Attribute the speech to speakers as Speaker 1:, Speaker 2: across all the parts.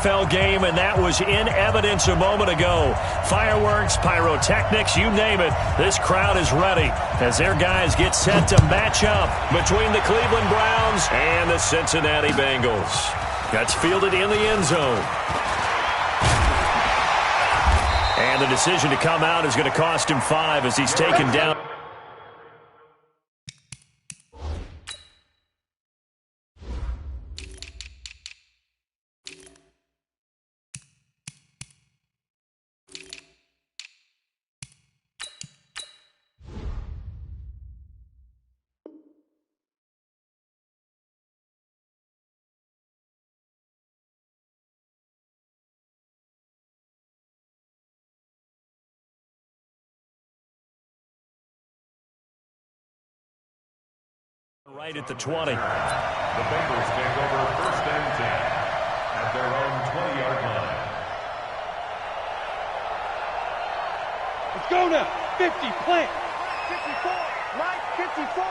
Speaker 1: NFL game, and that was in evidence a moment ago. Fireworks, pyrotechnics, you name it. This crowd is ready as their guys get set to match up between the Cleveland Browns and the Cincinnati Bengals. That's fielded in the end zone. And the decision to come out is going to cost him 5 as he's taken down. Right at the 20.
Speaker 2: The Bengals take over 1st and 10 at their own 20-yard line.
Speaker 3: Let's go now. 50, plant.
Speaker 4: 54, right, 54.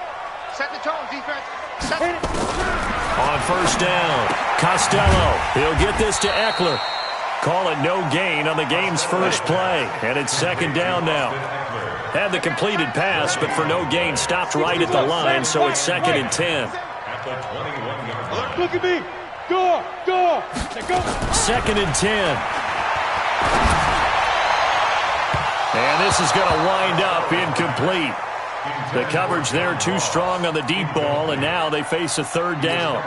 Speaker 4: Set the tone, defense.
Speaker 1: On 1st down, Costello. He'll get this to Eckler. Call it no gain on the game's first play. And it's 2nd down now. Had the completed pass, but for no gain, stopped right at the line, so it's 2nd and 10.
Speaker 2: At the 21-yard line.
Speaker 3: Look at me. Go.
Speaker 1: 2nd and 10. And this is going to wind up incomplete. The coverage there too strong on the deep ball, and now they face a 3rd down.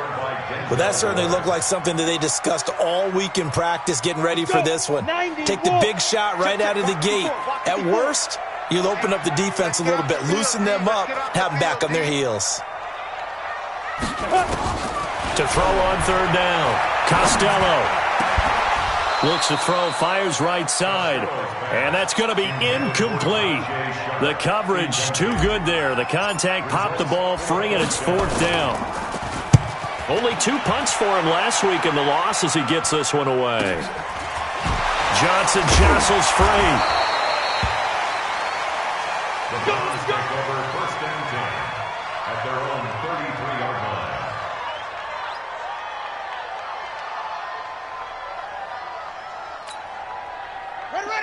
Speaker 5: Well, that certainly looked like something that they discussed all week in practice, getting ready for this one. Take the big shot right out of the gate. At worst, you'll open up the defense a little bit, loosen them up, have them back on their heels.
Speaker 1: To throw on 3rd down, Costello. Looks to throw, fires right side. And that's going to be incomplete. The coverage too good there. The contact popped the ball free, and it's 4th down. Only 2 punts for him last week in the loss as he gets this one away. Johnson jostles free.
Speaker 2: The Bengals take over 1st and 10 at their own 33-yard line.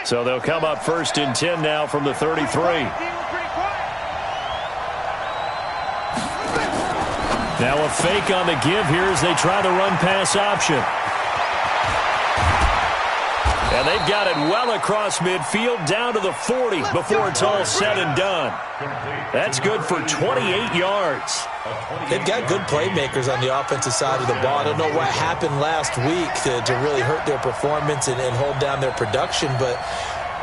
Speaker 1: So they'll come up 1st and 10 now from the 33. Now a fake on the give here as they try the run-pass option. And they've got it well across midfield down to the 40 before it's all said and done. That's good for 28 yards.
Speaker 5: They've got good playmakers on the offensive side of the ball. I don't know what happened last week to really hurt their performance and hold down their production, but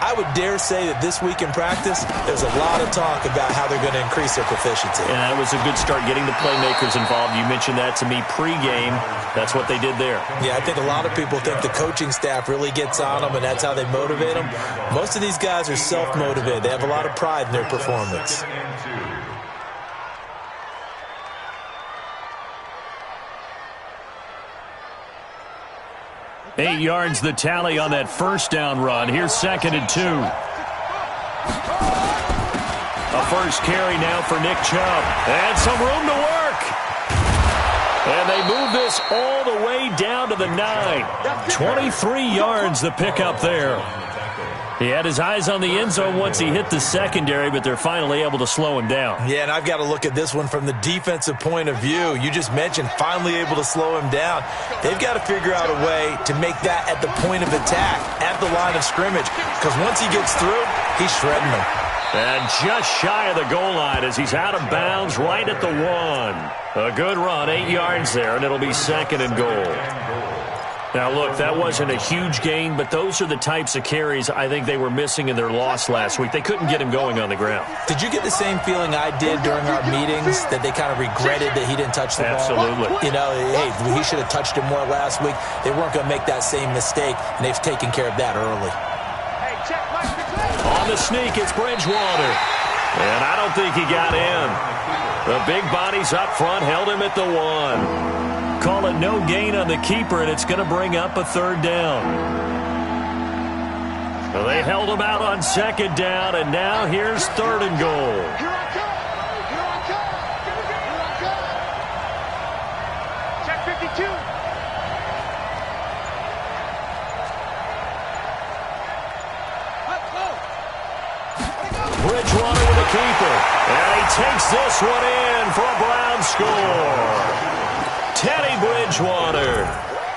Speaker 5: I would dare say that this week in practice, there's a lot of talk about how they're going to increase their proficiency.
Speaker 1: And that was a good start, getting the playmakers involved. You mentioned that to me pregame. That's what they did there.
Speaker 5: Yeah, I think a lot of people think the coaching staff really gets on them, and that's how they motivate them. Most of these guys are self-motivated. They have a lot of pride in their performance.
Speaker 1: 8 yards the tally on that 1st down run. Here's 2nd and 2. A first carry now for Nick Chubb. And some room to work. And they move this all the way down to the 9. 23 yards the pickup there. He had his eyes on the end zone once he hit the secondary, but they're finally able to slow him down.
Speaker 5: Yeah, and I've got to look at this one from the defensive point of view. You just mentioned finally able to slow him down. They've got to figure out a way to make that at the point of attack, at the line of scrimmage, because once he gets through, he's shredding them.
Speaker 1: And just shy of the goal line as he's out of bounds right at the 1. A good run, 8 yards there, and it'll be 2nd and goal. Now, look, that wasn't a huge gain, but those are the types of carries I think they were missing in their loss last week. They couldn't get him going on the ground.
Speaker 5: Did you get the same feeling I did during our meetings, that they kind of regretted that he didn't touch the ball?
Speaker 1: Absolutely.
Speaker 5: You know, hey, he should have touched it more last week. They weren't going to make that same mistake, and they've taken care of that early.
Speaker 1: On the sneak, it's Bridgewater. And I don't think he got in. The big bodies up front held him at the 1. Call it no gain on the keeper, and it's going to bring up a 3rd down. Well, they held him out on 2nd down, and now here's 3rd and goal.
Speaker 4: Check 52.
Speaker 1: keeper. And he takes this one in for a Brown score. Teddy Bridgewater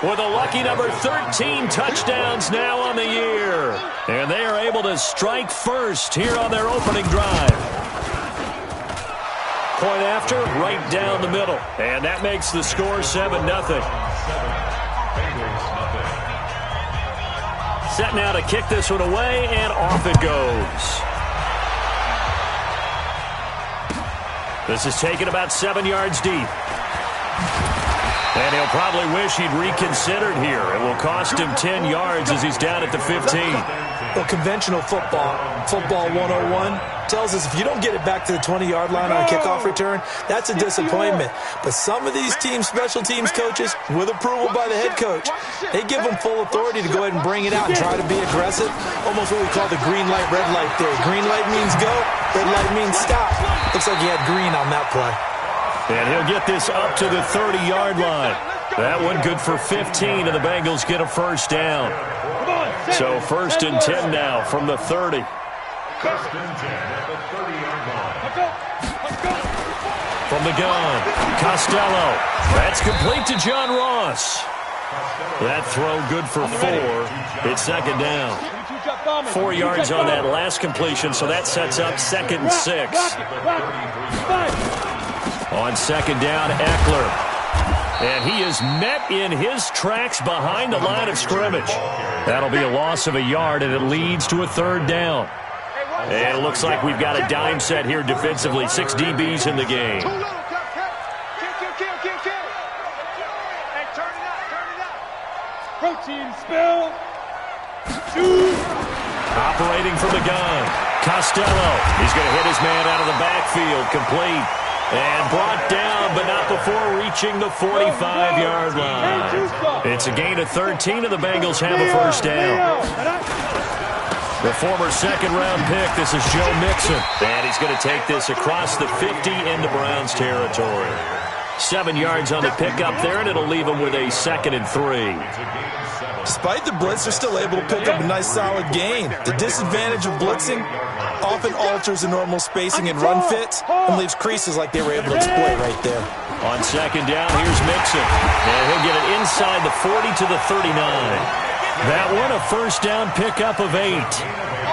Speaker 1: with a lucky number 13 touchdowns now on the year. And they are able to strike first here on their opening drive. Point after, right down the middle. And that makes the score 7-0. Set now to kick this one away, and off it goes. This is taken about 7 yards deep. And he'll probably wish he'd reconsidered here. It will cost him 10 yards as he's down at the 15.
Speaker 5: Well, conventional football 101, tells us if you don't get it back to the 20-yard line on a kickoff return, that's a disappointment. But some of these teams, special teams coaches, with approval by the head coach, they give them full authority to go ahead and bring it out and try to be aggressive. Almost what we call the green light, red light theory. Green light means go, red light means stop. Looks like he had green on that play.
Speaker 1: And he'll get this up to the 30-yard line. That one good for 15, and the Bengals get a first down. So 1st and 10 now from the 30.
Speaker 2: 1st and 10 at the 30-yard line.
Speaker 1: From the gun, Costello. That's complete to John Ross. That throw good for 4. It's 2nd down. 4 yards on that last completion, so that sets up 2nd and 6. On 2nd down, Eckler. And he is met in his tracks behind the line of scrimmage. That'll be a loss of a yard, and it leads to a 3rd down. And it looks like we've got a dime set here defensively. 6 DBs in the game.
Speaker 3: Protein spill.
Speaker 1: Operating from the gun, Costello. He's going to hit his man out of the backfield, complete. And brought down, but not before reaching the 45-yard line. It's a gain of 13, and the Bengals have a first down. The former 2nd-round pick, this is Joe Mixon. And he's going to take this across the 50 into Browns territory. 7 yards on the pickup there, and it'll leave him with a 2nd and 3.
Speaker 5: Despite the blitz, they're still able to pick up a nice solid gain. The disadvantage of blitzing often alters the normal spacing and run fits and leaves creases like they were able to exploit right there.
Speaker 1: On 2nd down, here's Mixon. And he'll get it inside the 40 to the 39. That one a first down pickup of 8.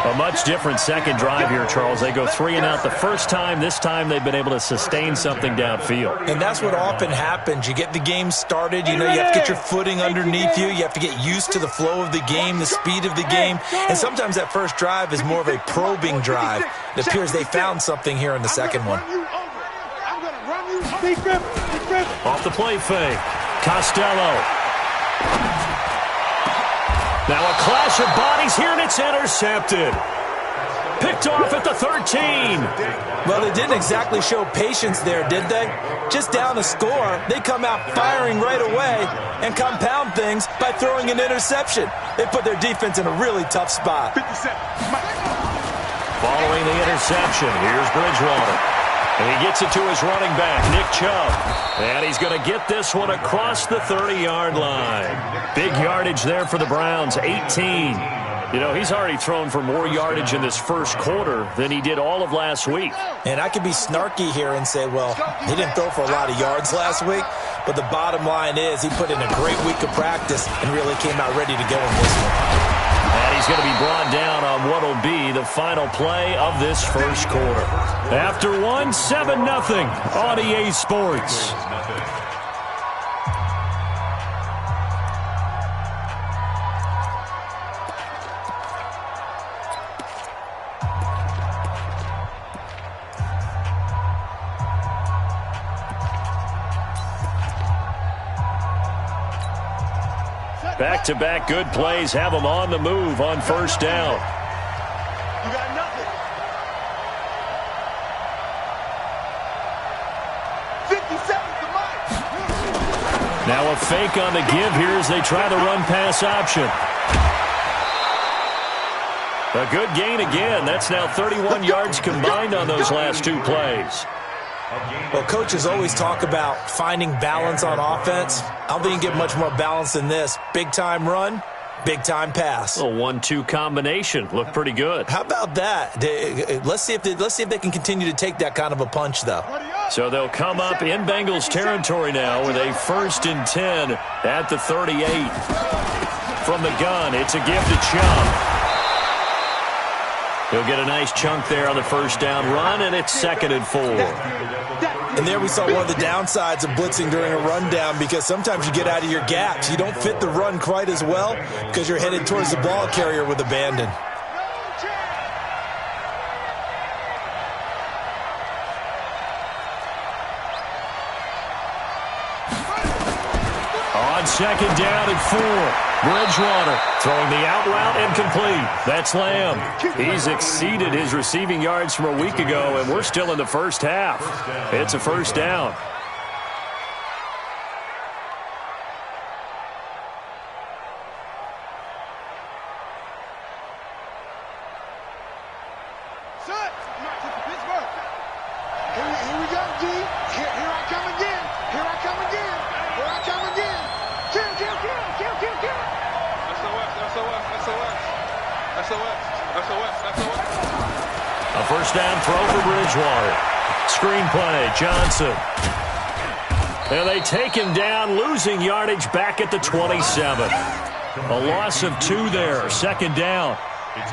Speaker 1: A much different second drive here, Charles. They go 3 and out the first time. This time they've been able to sustain something downfield.
Speaker 5: And that's what often happens. You get the game started. You know, you have to get your footing underneath you. You have to get used to the flow of the game, the speed of the game. And sometimes that first drive is more of a probing drive. It appears they found something here in the second one.
Speaker 1: Off the play fake. Costello. Now a clash of bodies here, and it's intercepted. Picked off at the 13.
Speaker 5: Well, they didn't exactly show patience there, did they? Just down the score, they come out firing right away and compound things by throwing an interception. They put their defense in a really tough spot.
Speaker 1: Following the interception, here's Bridgewater. And he gets it to his running back, Nick Chubb. And he's going to get this one across the 30-yard line. Big yardage there for the Browns, 18. You know, he's already thrown for more yardage in this first quarter than he did all of last week.
Speaker 5: And I could be snarky here and say, well, he didn't throw for a lot of yards last week. But the bottom line is he put in a great week of practice and really came out ready to go in this one.
Speaker 1: And he's going to be brought down on what will be the final play of this first quarter. After 7-0 on EA Sports. Back-to-back good plays have them on the move on first down.
Speaker 4: You got nothing. 57's the mark.
Speaker 1: Now a fake on the give here as they try the run-pass option. A good gain again. That's now 31 yards combined on those last 2 plays.
Speaker 5: Well, coaches always talk about finding balance on offense. I don't think you can get much more balance than this. Big-time run, Big-time pass.
Speaker 1: A 1-2 combination. Looked pretty good.
Speaker 5: How about that? Let's see if they can continue to take that kind of a punch, though.
Speaker 1: So they'll come up in Bengals territory now with a 1st and 10 at the 38. From the gun, it's a give to Chubb. He'll get a nice chunk there on the first down run, and it's 2nd and 4.
Speaker 5: And there we saw one of the downsides of blitzing during a rundown, because sometimes you get out of your gaps. You don't fit the run quite as well because you're headed towards the ball carrier with abandon.
Speaker 1: On 2nd down and 4. Bridgewater throwing the out route incomplete. That's Lamb. He's exceeded his receiving yards from a week ago, and we're still in the first half. It's a 1st down.
Speaker 4: Here we go, D. Here I come again. Here I come again. Here I come again. Kill. SOS.
Speaker 1: A 1st down throw for Bridgewater. Screen play, Johnson. And they take him down, losing yardage back at the 27. A loss of 2 there, 2nd down.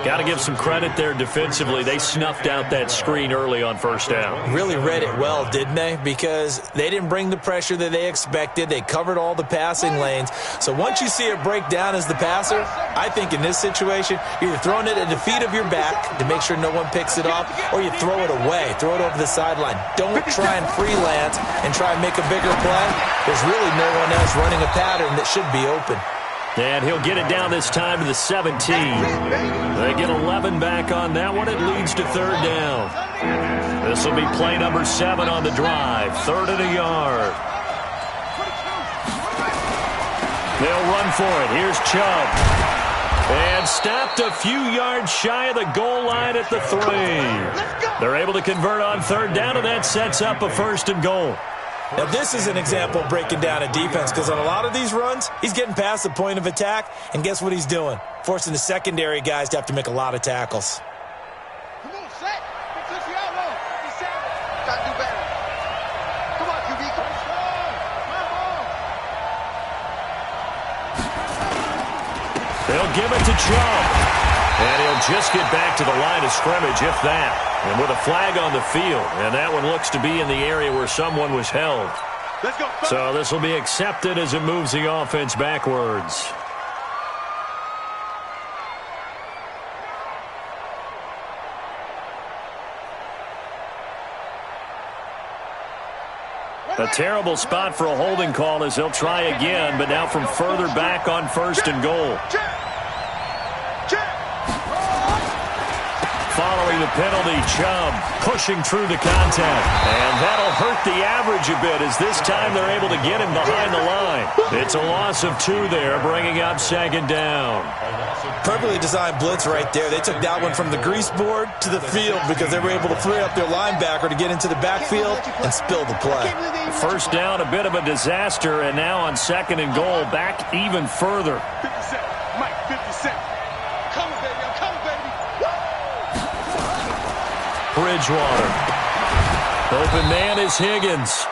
Speaker 1: Got to give some credit there defensively. They snuffed out that screen early on 1st down.
Speaker 5: Really read it well, didn't they? Because they didn't bring the pressure that they expected. They covered all the passing lanes. So once you see it break down as the passer, I think in this situation, you're either throwing it at the feet of your back to make sure no one picks it off, or you throw it away, throw it over the sideline. Don't try and freelance and try and make a bigger play. There's really no one else running a pattern that should be open.
Speaker 1: And he'll get it down this time to the 17. They get 11 back on that one. It leads to 3rd down. This will be play number 7 on the drive. 3rd and a yard. They'll run for it. Here's Chubb. And stopped a few yards shy of the goal line at the 3. They're able to convert on 3rd down, and that sets up a 1st and goal.
Speaker 5: Now, this is an example of breaking down a defense, because on a lot of these runs, he's getting past the point of attack, and guess what he's doing? Forcing the secondary guys to have to make a lot of tackles.
Speaker 4: Come on, set. Get to the outlaw. Be savage. Gotta do better. Come on, QB.
Speaker 1: They'll give it to Chubb. And he'll just get back to the line of scrimmage, if that. And with a flag on the field. And that one looks to be in the area where someone was held.
Speaker 3: Let's go.
Speaker 1: So this will be accepted as it moves the offense backwards. A terrible spot for a holding call as they'll try again, but now from further back on 1st and goal. Following the penalty, Chubb pushing through the contact. And that'll hurt the average a bit as this time they're able to get him behind the line. It's a loss of 2 there, bringing up 2nd down.
Speaker 5: Perfectly designed blitz right there. They took that one from the grease board to the field because they were able to free up their linebacker to get into the backfield and spill the play.
Speaker 1: 1st down, a bit of a disaster, and now on 2nd and goal, back even further.
Speaker 3: 50 Cent. Mike, 50 Cent. Come, baby. I'm coming, baby.
Speaker 1: Bridgewater. Open man is Higgins.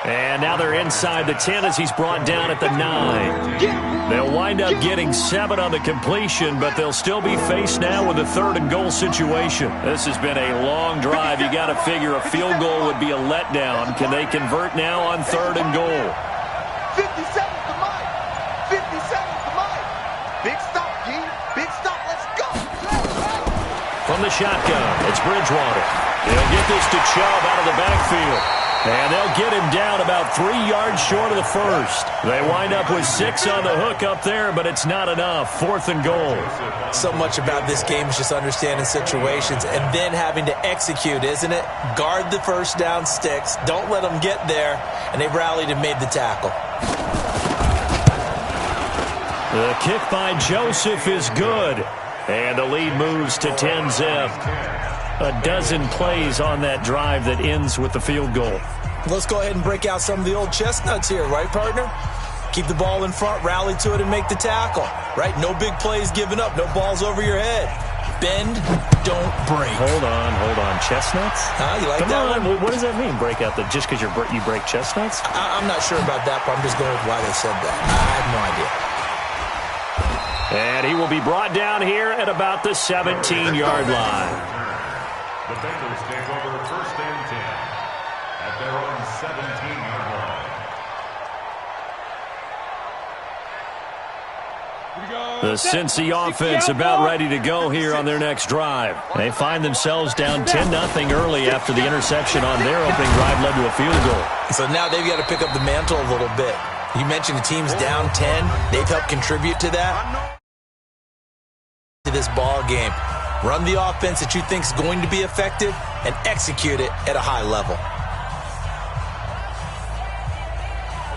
Speaker 1: And now they're inside the 10 as he's brought down at the 9. They'll wind up getting 7 on the completion, but they'll still be faced now with a 3rd and goal situation. This has been a long drive. You got to figure a field goal would be a letdown. Can they convert now on 3rd and goal?
Speaker 4: 57 to Mike. 57 to Mike. Big stop, G. Big stop. Let's go.
Speaker 1: From the shotgun, it's Bridgewater. He'll get this to Chubb out of the backfield. And they'll get him down about 3 yards short of the 1st. They wind up with 6 on the hook up there, but it's not enough. 4th and goal.
Speaker 5: So much about this game is just understanding situations and then having to execute, isn't it? Guard the 1st down sticks. Don't let them get there. And they rallied and made the tackle.
Speaker 1: The kick by Joseph is good. And the lead moves to 10-zip. A dozen plays on that drive that ends with the field goal.
Speaker 5: Let's go ahead and break out some of the old chestnuts here, right, partner? Keep the ball in front, rally to it, and make the tackle, right? No big plays given up, no balls over your head. Bend, don't break.
Speaker 1: Hold on. Chestnuts?
Speaker 5: You like
Speaker 1: Come
Speaker 5: that
Speaker 1: on.
Speaker 5: one?
Speaker 1: What does that mean, break out just because you break chestnuts?
Speaker 5: I'm not sure about that, but I'm just going with why they said that. I have no idea.
Speaker 1: And he will be brought down here at about the 17-yard line.
Speaker 2: The Bengals take over first and 10 at their own 17-yard line.
Speaker 1: The Cincy offense about ready to go here on their next drive. They find themselves down 10-0 early after the interception on their opening drive led to a field goal.
Speaker 5: So now they've got to pick up the mantle a little bit. You mentioned the team's down 10. They've helped contribute to that. To this ball game. Run the offense that you think is going to be effective and execute it at a high level.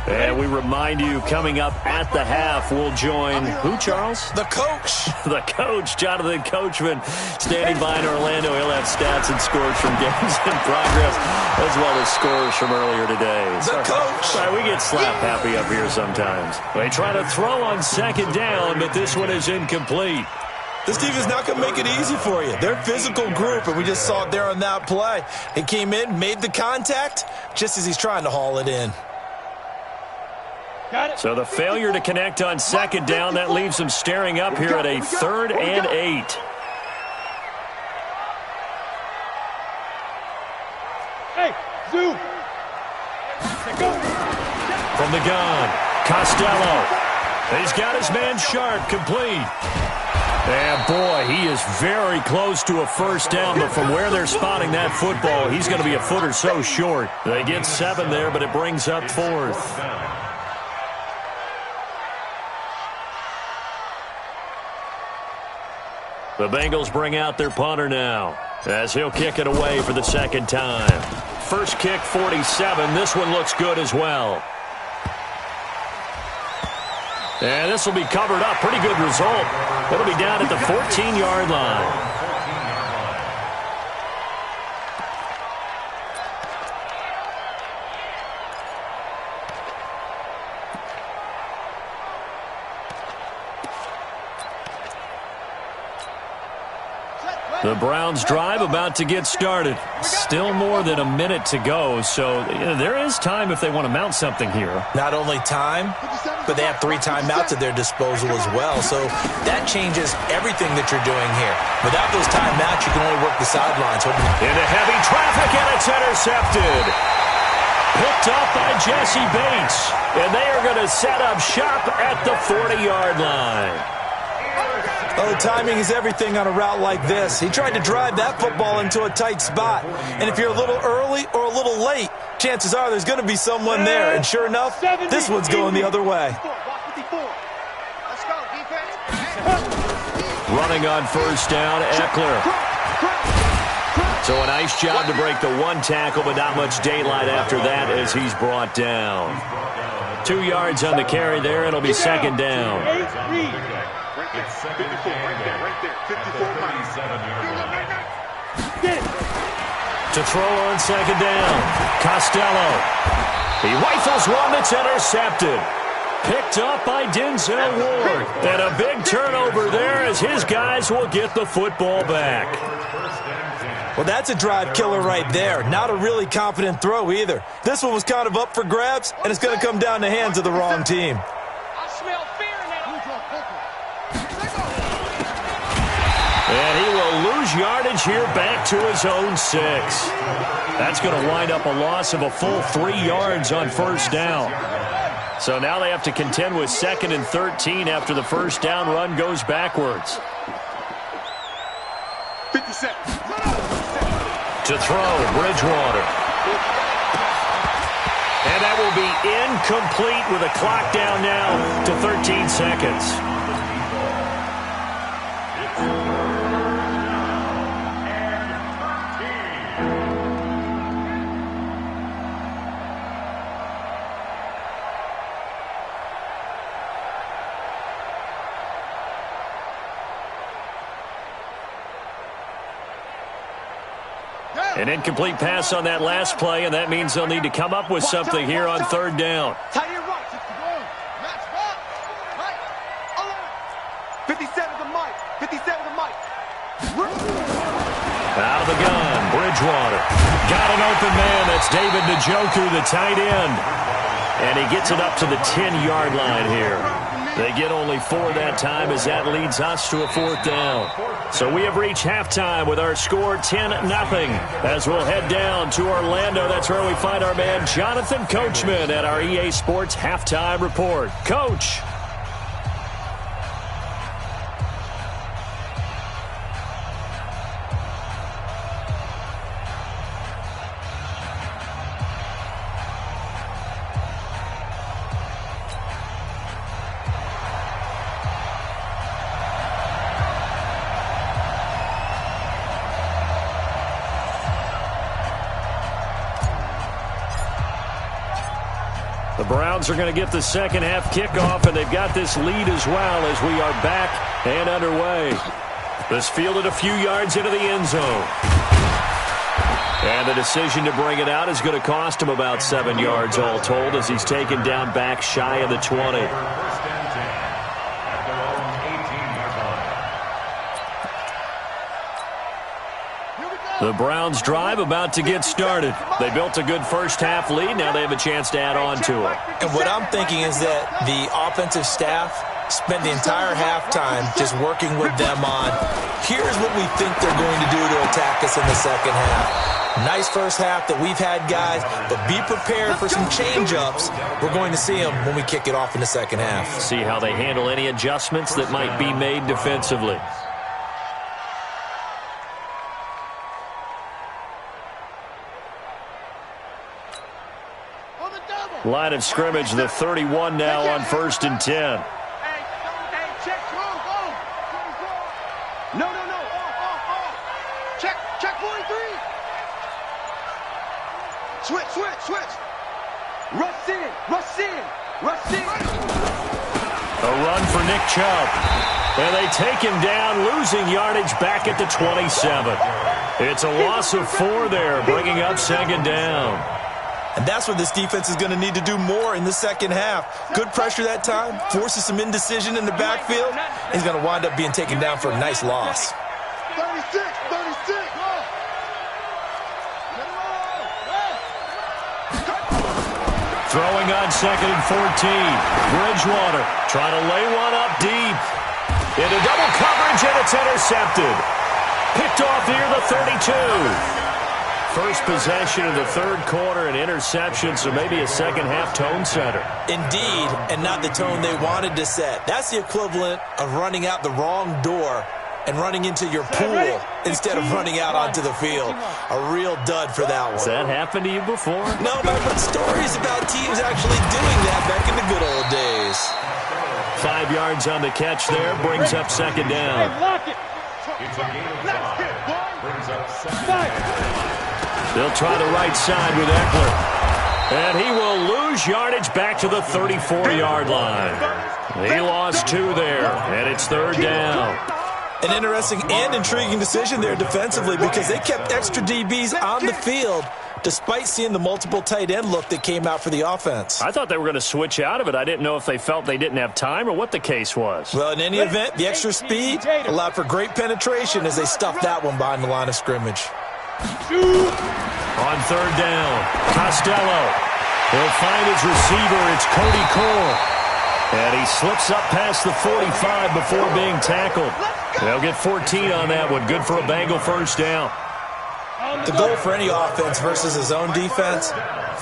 Speaker 1: And we remind you, coming up at the half, we'll join who, Charles?
Speaker 5: The coach.
Speaker 1: The coach, Jonathan Coachman, standing by in Orlando. He'll have stats and scores from games in progress, as well as scores from earlier today.
Speaker 5: The coach.
Speaker 1: Sorry, we get slap happy up here sometimes. They try to throw on second down, but this one is incomplete.
Speaker 5: This team is not going to make it easy for you. They're a physical group, and we just saw it there on that play. He came in, made the contact, just as he's trying to haul it in.
Speaker 1: So the failure to connect on second down, that leaves them staring up here at a 3rd and 8.
Speaker 3: Hey, zoom.
Speaker 1: From the gun, Costello. He's got his man sharp, complete. And boy, he is very close to a first down, but from where they're spotting that football, he's going to be a foot or so short. They get 7 there, but it brings up 4th. The Bengals bring out their punter now, as he'll kick it away for the second time. First kick, 47. This one looks good as well. And this will be covered up. Pretty good result. It'll be down at the 14-yard line. The Browns drive about to get started. Still more than a minute to go, so there is time if they want to mount something here.
Speaker 5: Not only time, but they have 3 timeouts at their disposal as well, so that changes everything that you're doing here. Without those timeouts, you can only work the sidelines.
Speaker 1: Into heavy traffic, and it's intercepted. Picked up by Jesse Bates, and they are going to set up shop at the 40-yard line.
Speaker 5: Oh, timing is everything on a route like this. He tried to drive that football into a tight spot. And if you're a little early or a little late, chances are there's going to be someone there. And sure enough, this one's going the other way.
Speaker 1: Running on first down, Eckler. So a nice job to break the 1 tackle, but not much daylight after that as he's brought down. 2 yards on the carry there. It'll be second down.
Speaker 2: It's second and 10 right there. 54 miles.
Speaker 1: To throw on second down, Costello. He rifles one that's intercepted. Picked up by Denzel Ward. And a big turnover there as his guys will get the football back.
Speaker 5: Well, that's a drive killer right there. Not a really confident throw either. This one was kind of up for grabs, and it's going to come down the hands of the wrong team.
Speaker 1: And he will lose yardage here back to his own 6. That's going to wind up a loss of a full 3 yards on first down. So now they have to contend with 2nd and 13 after the first down run goes backwards.
Speaker 4: 50 seconds.
Speaker 1: To throw, Bridgewater. And that will be incomplete with a clock down now to 13 seconds. An incomplete pass on that last play, and that means they'll need to come up with something here on third down.
Speaker 4: 57 to Mike. 57 to Mike.
Speaker 1: Out of the gun, Bridgewater. Got an open man. That's David Njoku, the tight end. And he gets it up to the 10-yard line here. They get only 4 that time as that leads us to a 4th down. So we have reached halftime with our score 10-0. As we'll head down to Orlando, that's where we find our man Jonathan Coachman at our EA Sports Halftime Report. Coach. The Browns are going to get the second half kickoff, and they've got this lead as well as we are back and underway. This fielded a few yards into the end zone. And the decision to bring it out is going to cost him about 7 yards all told as he's taken down back shy of the 20. The Browns drive about to get started. They built a good first half lead. Now they have a chance to add on to it.
Speaker 5: And what I'm thinking is that the offensive staff spent the entire halftime just working with them on, here's what we think they're going to do to attack us in the second half. Nice first half that we've had, guys, but be prepared for some change-ups. We're going to see them when we kick it off in the second half.
Speaker 1: See how they handle any adjustments that might be made defensively. Line of scrimmage, the 31 now on 1st and 10.
Speaker 4: Hey, check, go. No. Off. Check 43. Switch. Rush in.
Speaker 1: A run for Nick Chubb. And they take him down, losing yardage back at the 27. It's a loss of 4 there, bringing up 2nd down.
Speaker 5: And that's what this defense is going to need to do more in the second half. Good pressure that time, forces some indecision in the backfield. He's going to wind up being taken down for a nice loss.
Speaker 4: 36.
Speaker 1: Throwing on 2nd and 14. Bridgewater trying to lay one up deep. Into double coverage, and it's intercepted. Picked off near the 32. First possession of the 3rd quarter, an interception, so maybe a second half tone setter.
Speaker 5: Indeed, and not the tone they wanted to set. That's the equivalent of running out the wrong door and running into your pool instead of running out onto the field. A real dud for that one.
Speaker 1: Has that happened to you before?
Speaker 5: No, but I've heard stories about teams actually doing that back in the good old days.
Speaker 1: 5 yards on the catch there, brings up 2nd down.
Speaker 3: Lock it.
Speaker 2: It's a gain of 5. Brings up 2nd down.
Speaker 1: They'll try the right side with Eckler. And he will lose yardage back to the 34-yard line. He lost 2 there, and it's 3rd down.
Speaker 5: An interesting and intriguing decision there defensively because they kept extra DBs on the field despite seeing the multiple tight end look that came out for the offense.
Speaker 1: I thought they were going to switch out of it. I didn't know if they felt they didn't have time or what the case was.
Speaker 5: Well, in any event, the extra speed allowed for great penetration as they stuffed that one behind the line of scrimmage.
Speaker 1: On 3rd down, Costello. He'll find his receiver. It's Cody Cole. And he slips up past the 45 before being tackled. They'll get 14 on that one. Good for a Bengal first down.
Speaker 5: The goal for any offense versus his own defense,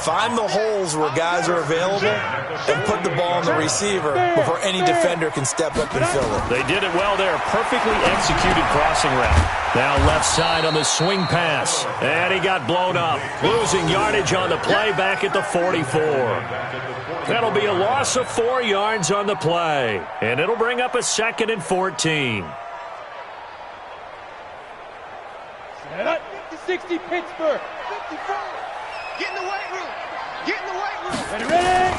Speaker 5: find the holes where guys are available and put the ball on the receiver before any defender can step up and fill it.
Speaker 1: They did it well there. Perfectly executed crossing route. Now left side on the swing pass. And he got blown up. Losing yardage on the play back at the 44. That'll be a loss of 4 yards on the play. And it'll bring up a 2nd and 14.
Speaker 3: 60 Pittsburgh.
Speaker 4: 54. Get in the weight room.
Speaker 3: Ready.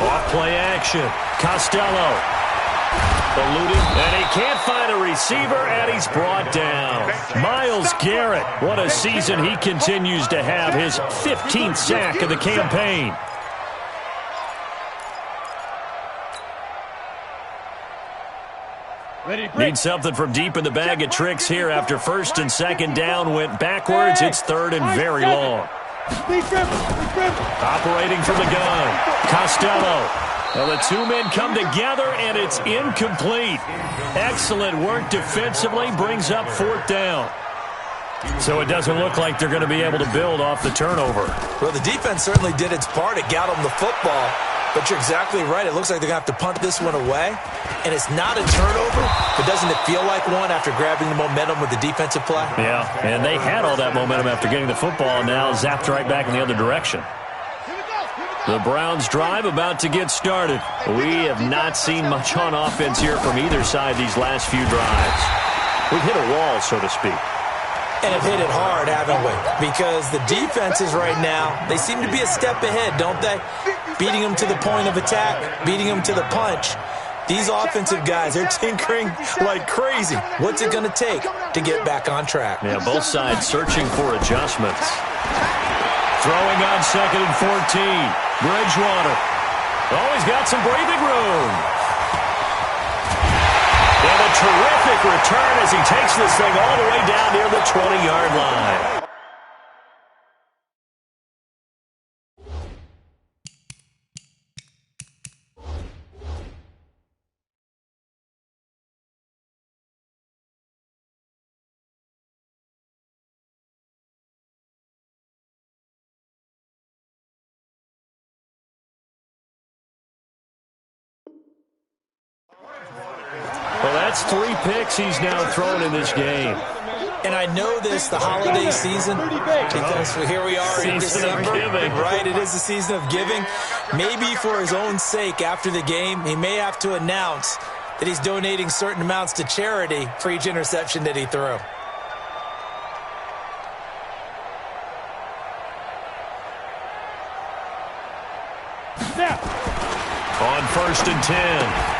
Speaker 1: Off play action. Costello. Eluding, and he can't find a receiver, and he's brought down. Myles Garrett, what a season he continues to have. His 15th sack of the campaign. Need something from deep in the bag of tricks here after first and second down went backwards. It's third and very long. Operating from the gun, Costello. Well, the two men come together, and it's incomplete. Excellent work defensively, brings up fourth down. So it doesn't look like they're going to be able to build off the turnover.
Speaker 5: Well, the defense certainly did its part. It got them the football. But you're exactly right. It looks like they're going to have to punt this one away. And it's not a turnover, but doesn't it feel like one after grabbing the momentum with the defensive play?
Speaker 1: Yeah, and they had all that momentum after getting the football, and now zapped right back in the other direction. The Browns drive about to get started. We have not seen much on offense here from either side these last few drives. We've hit a wall, so to speak.
Speaker 5: And have hit it hard, haven't we? Because the defenses right now, they seem to be a step ahead, don't they? Beating them to the point of attack, beating them to the punch. These offensive guys, they're tinkering like crazy. What's it going to take to get back on track?
Speaker 1: Yeah, both sides searching for adjustments. Throwing on second and 14. Bridgewater. Oh, he's got some breathing room. And a terrific return as he takes this thing all the way down near the 20-yard line. Well, that's 3 picks he's now thrown in this game.
Speaker 5: And I know this, the holiday season, because here we are in December, right? It is the season of giving. Maybe for his own sake, after the game, he may have to announce that he's donating certain amounts to charity for each interception that he threw.
Speaker 1: On first and 10,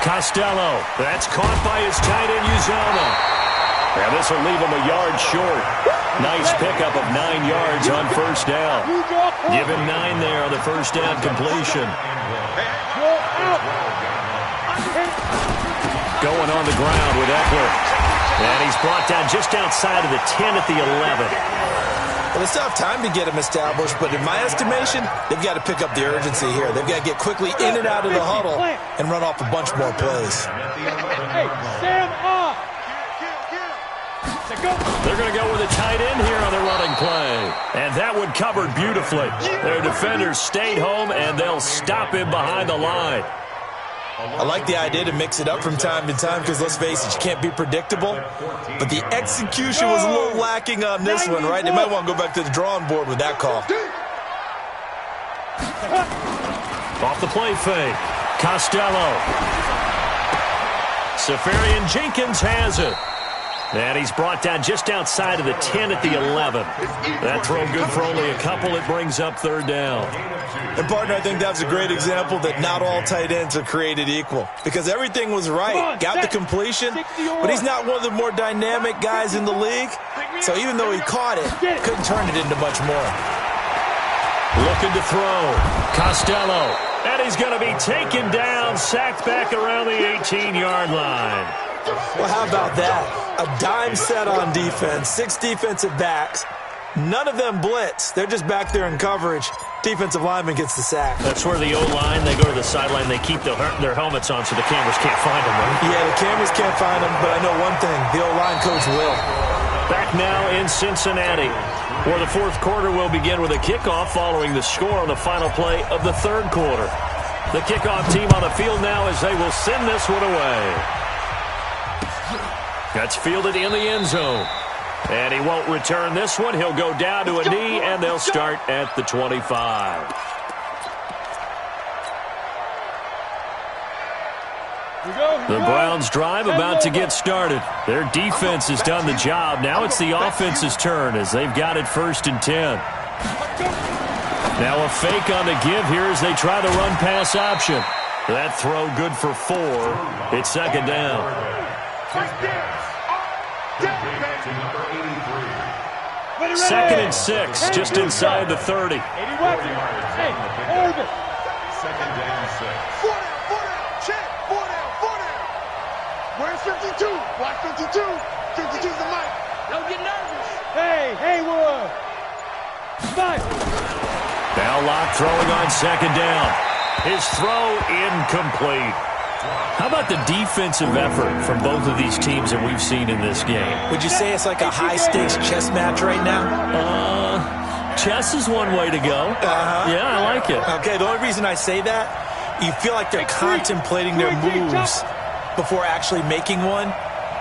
Speaker 1: Costello. That's caught by his tight end, Uzoma. And this will leave him a yard short. Nice pickup of 9 yards on first down. Give him 9 there on the first down completion. Going on the ground with Eckler. And he's brought down just outside of the 10 at the 11.
Speaker 5: Well, they still have time to get him established, but in my estimation, they've got to pick up the urgency here. They've got to get quickly in and out of the huddle and run off a bunch more plays.
Speaker 3: Hey, stand up!
Speaker 1: They're going to go with a tight end here on the running play. And that one covered beautifully. Their defenders stayed home, and they'll stop him behind the line.
Speaker 5: I like the idea to mix it up from time to time because, let's face it, you can't be predictable. But the execution was a little lacking on this one, right? They might want to go back to the drawing board with that call.
Speaker 1: Off the play fake. Costello. Safarian Jenkins has it. And he's brought down just outside of the 10 at the 11. That throw good for only a couple. It brings up third down.
Speaker 5: And, partner, I think that's a great example that not all tight ends are created equal. Because everything was right. Got the completion, but he's not one of the more dynamic guys in the league. So even though he caught it, couldn't turn it into much more.
Speaker 1: Looking to throw. Costello. And he's going to be taken down, sacked back around the 18-yard line.
Speaker 5: Well, how about that? A dime set on defense, 6 defensive backs. None of them blitz. They're just back there in coverage. Defensive lineman gets the sack.
Speaker 1: That's where the O-line, they go to the sideline, they keep their helmets on so the cameras can't find them. Right?
Speaker 5: Yeah, the cameras can't find them, but I know one thing. The O-line coach will.
Speaker 1: Back now in Cincinnati, where the fourth quarter will begin with a kickoff following the score on the final play of the third quarter. The kickoff team on the field now as they will send this one away. That's fielded in the end zone. And he won't return this one. He'll go down to a knee, and they'll start at the 25. The Browns drive about to get started. Their defense has done the job. Now it's the offense's turn as they've got it first and 10. Now a fake on the give here as they try the run-pass option. That throw good for 4. It's second down. Second and 6, just inside the 30.
Speaker 2: Second down 6.
Speaker 4: Where's 52? Watch 52. 52's the mic.
Speaker 3: Don't get nervous. Hey, Haywood. Fight.
Speaker 1: Now Locke throwing on second down. His throw incomplete. How about the defensive effort from both of these teams that we've seen in this game?
Speaker 5: Would you say it's like a high-stakes chess match right now?
Speaker 1: Chess is one way to go. Yeah, I like it.
Speaker 5: Okay, the only reason I say that, you feel like they're contemplating their moves before actually making one,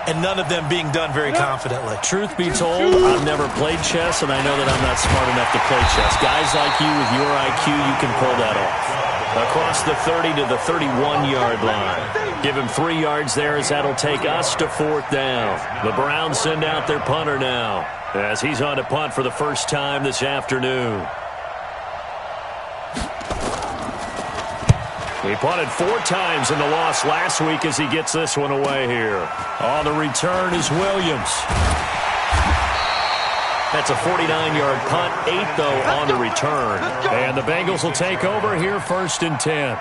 Speaker 5: and none of them being done very confidently.
Speaker 1: Truth be told, I've never played chess, and I know that I'm not smart enough to play chess. Guys like you with your IQ, you can pull that off. Across the 30 to the 31-yard line. Give him 3 yards there as that'll take us to fourth down. The Browns send out their punter now as he's on to punt for the first time this afternoon. He punted 4 times in the loss last week as he gets this one away here. On the return is Williams. That's a 49-yard punt, 8 though on the return. And the Bengals will take over here, 1st and 10.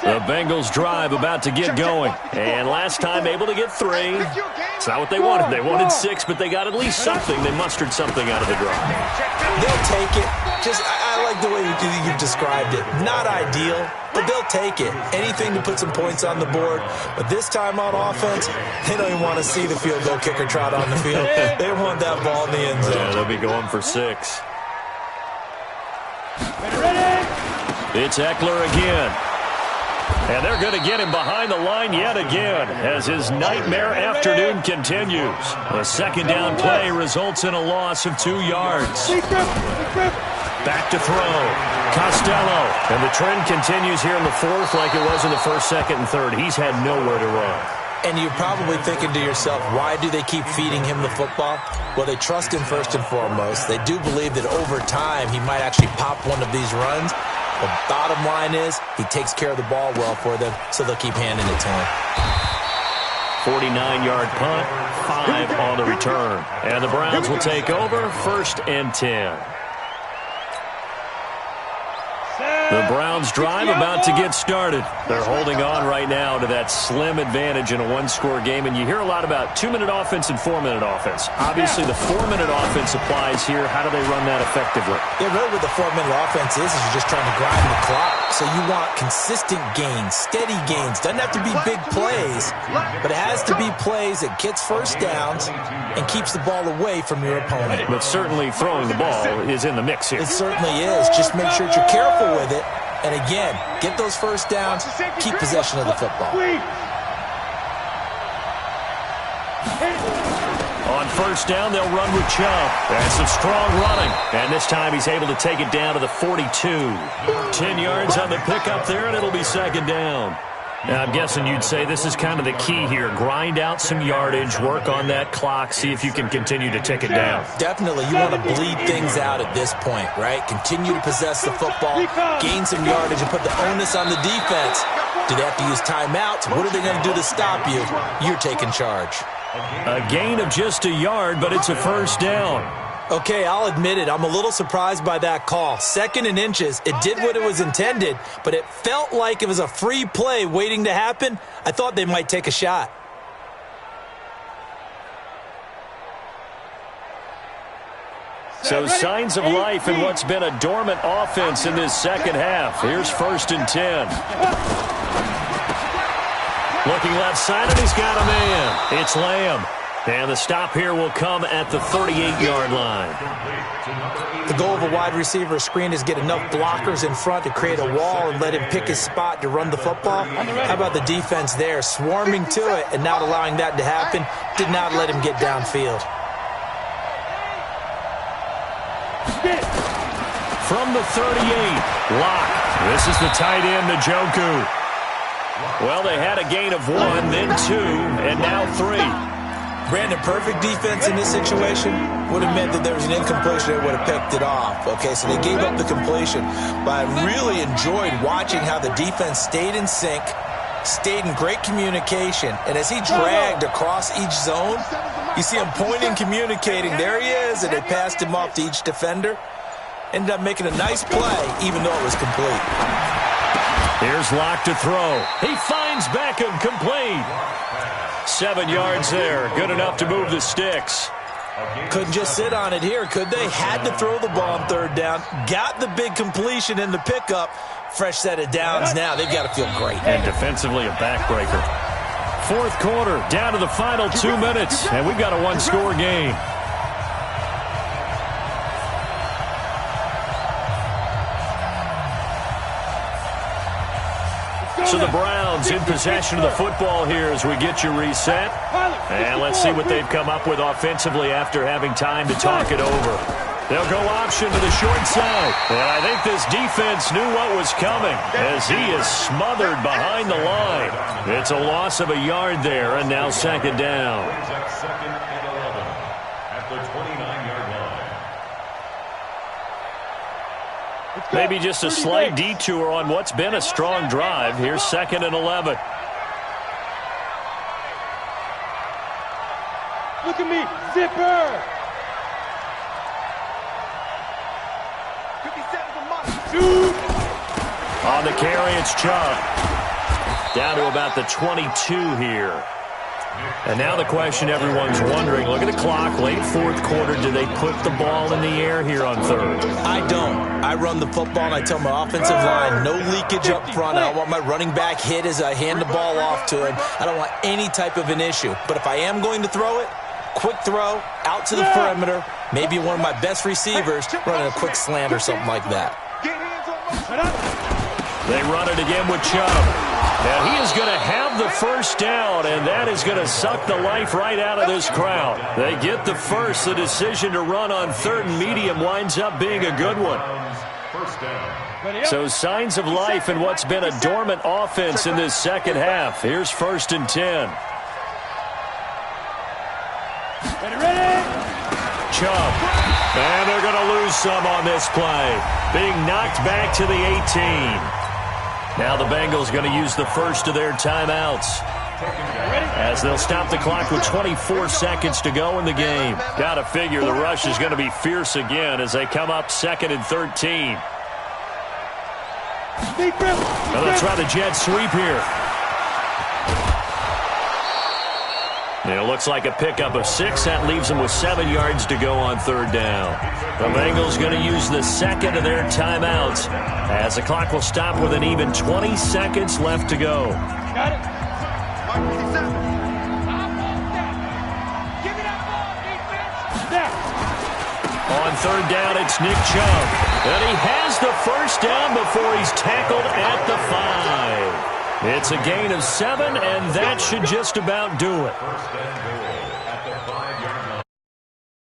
Speaker 1: The Bengals drive about to get going. And last time able to get 3. It's not what they wanted. They wanted 6, but they got at least something. They mustered something out of the drive.
Speaker 5: They'll take it. I like the way you described it. Not ideal, but they'll take it. Anything to put some points on the board. But this time on offense, they don't even want to see the field goal kicker trot on the field. They want that ball in the end zone.
Speaker 1: Yeah, they'll be going for 6. It's Eckler again. And they're going to get him behind the line yet again as his nightmare afternoon continues. A second down play results in a loss of 2 yards. Back to throw. Costello. And the trend continues here in the 4th like it was in the 1st, 2nd, and 3rd. He's had nowhere to run.
Speaker 5: And you're probably thinking to yourself, why do they keep feeding him the football? Well, they trust him first and foremost. They do believe that over time he might actually pop one of these runs. The bottom line is he takes care of the ball well for them, so they'll keep handing it to him.
Speaker 1: 49-yard punt, 5 on the return. And the Browns will take over, 1st and 10. The Browns drive about to get started. They're holding on right now to that slim advantage in a 1-score game, and you hear a lot about 2-minute offense and 4-minute offense. Obviously, the 4-minute offense applies here. How do they run that effectively?
Speaker 5: Yeah, really what the 4-minute offense is you're just trying to grind the clock. So you want consistent gains, steady gains. Doesn't have to be big plays, but it has to be plays that gets first downs and keeps the ball away from your opponent.
Speaker 1: But certainly throwing the ball is in the mix here.
Speaker 5: It certainly is. Just make sure that you're careful with it. And again, get those first downs, keep possession of the football.
Speaker 1: On 1st down, they'll run with Chubb. And some strong running. And this time he's able to take it down to the 42. 10 yards on the pickup there, and it'll be 2nd down. Now, I'm guessing you'd say this is kind of the key here. Grind out some yardage, work on that clock, see if you can continue to tick it down.
Speaker 5: Definitely. You want to bleed things out at this point, right? Continue to possess the football, gain some yardage, and put the onus on the defense. Do they have to use timeouts? What are they going to do to stop you? You're taking charge.
Speaker 1: A gain of just a yard, but it's a 1st down.
Speaker 5: Okay, I'll admit it. I'm a little surprised by that call. 2nd and inches. It did what it was intended, but it felt like it was a free play waiting to happen. I thought they might take a shot.
Speaker 1: So signs of life in what's been a dormant offense in this second half. Here's 1st and 10. Looking left side, and he's got a man. It's Lamb. And the stop here will come at the 38-yard line.
Speaker 5: The goal of a wide receiver screen is get enough blockers in front to create a wall and let him pick his spot to run the football. How about the defense there, swarming to it and not allowing that to happen? Did not let him get downfield.
Speaker 1: From the 38, Locke. This is the tight end, Njoku. Well, they had a gain of 1, then 2, and now 3.
Speaker 5: Brandon, perfect defense in this situation would have meant that there was an incompletion that would have picked it off. Okay, so they gave up the completion, but I really enjoyed watching how the defense stayed in sync, stayed in great communication, and as he dragged across each zone, you see him pointing, communicating. There he is, and they passed him off to each defender. ended up making a nice play, even though it was complete.
Speaker 1: Here's Locke to throw. He finds Beckham, complete. 7 yards there, good enough to move the sticks.
Speaker 5: Couldn't just sit on it here, could they? Had to throw the ball on third down. Got the big completion in the pickup. Fresh set of downs now. They've got to feel great.
Speaker 1: And defensively, a backbreaker. Fourth quarter, down to the final 2 minutes, and we've got a one-score game. So the Browns in possession of the football here as we get you reset. And let's see what they've come up with offensively after having time to talk it over. They'll go option to the short side. And I think this defense knew what was coming as he is smothered behind the line. It's a loss of a yard there, and now second down.
Speaker 2: Second and 11 at the 29-yard line.
Speaker 1: Maybe just a slight detour on what's been a strong drive. Here's second and 11.
Speaker 3: Look at me, zipper.
Speaker 1: On the carry, it's Chubb. Down to about the 22 here. And now the question everyone's wondering, look at the clock, late fourth quarter, do they put the ball in the air here on third?
Speaker 5: I don't. I run the football, and I tell my offensive line, no leakage up front. I don't want my running back hit as I hand the ball off to him. I don't want any type of an issue. But if I am going to throw it, quick throw, out to the perimeter, maybe one of my best receivers running a quick slant or something like that.
Speaker 1: They run it again with Chubb. And he is going to have the first down, and that is going to suck the life right out of this crowd. They get the first. The decision to run on third and medium winds up being a good one. So signs of life in what's been a dormant offense in this second half. Here's first and 10. Chubb. And they're going to lose some on this play. Being knocked back to the 18. Now the Bengals going to use the first of their timeouts as they'll stop the clock with 24 seconds to go in the game. Got to figure the rush is going to be fierce again as they come up second and 13. Now they'll try the jet sweep here. And it looks like a pickup of 6. That leaves them with 7 yards to go on third down. The Bengals going to use the second of their timeouts as the clock will stop with an even 20 seconds left to go.
Speaker 3: Got it.
Speaker 1: On third down, it's Nick Chubb. And he has the first down before he's tackled at the 5. It's a gain of 7, and that should just about do it.